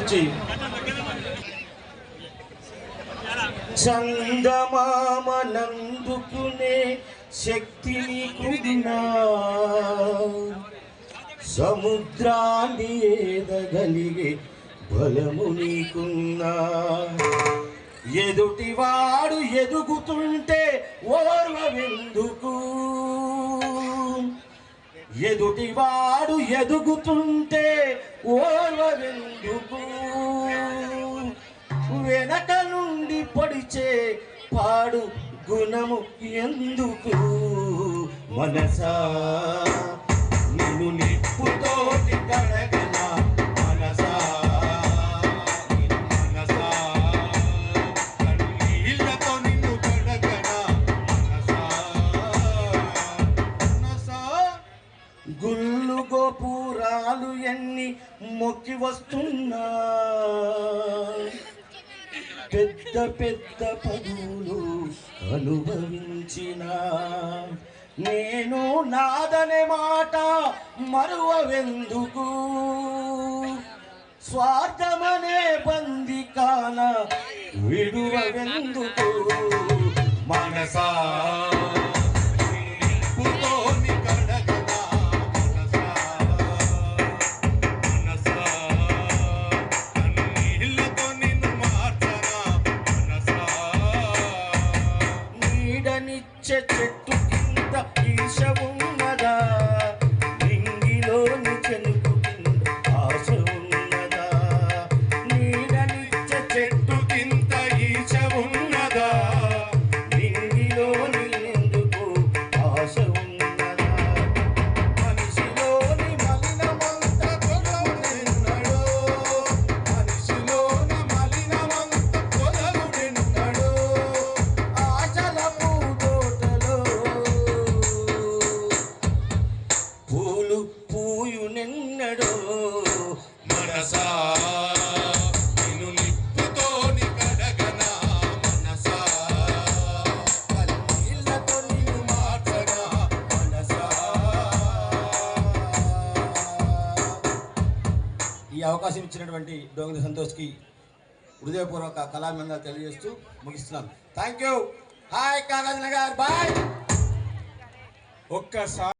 నుంచి చందమామ నందుకునే శక్తి నీకున్నా, సముద్రాన్ని ఏదగలిగే బలము నీకున్నా, ఎదుటివాడు ఎదుగుతుంటే ఓర్వెందుకు, ఎదుటివాడు ఎదుగుతుంటే ఓర్వెందుకు, వెనక నుండి పొడిచే పాడు గుణము ఎందుకు, మనసా నిన్ను నిప్పుతోటి కడగనా, మనసా మనసా కన్నీళ్లతో నిన్ను కడగనా, మనసా మనసా గుళ్ళు గోపురాలు ఎన్ని మొక్కి వస్తున్నా, పెద్ద పెద్ద పదులు అనుభవించిన నేను నాదనే మాట మరువెందుకు, స్వార్థమనే బందికాన విడువెందుకు, మనసా చెట్టు కింద ఈశ ఉన్నదా, నింగిలోని చెనుకు కింద ఆశ ఉన్నదా, నీడనిచ్చే చెట్టు కింద ఈశ ఉన్నదా, నింగిలోని ఎందుకు ఆశ ఉన్నదా, మనిషిలోని మలినమంత కొలవుడెన్నడో, మనిషిలోని మలినమంత కొలవుడెన్నడో, ఆశల పూలు పూయునెన్నడో, మనసా నిన్ను నిప్పుతోని కడగనా, మనసా కన్నీళ్లతో నిన్ను మార్చనా, మనసా. ఈ అవకాశం ఇచ్చినటువంటి డోంగిరి సంతోష్కి హృదయపూర్వక కళాభినందనలు తెలియజేస్తూ ముగిస్తున్నాను. Thank you. Hi Kagaznagar, bye. ఒక్కసారి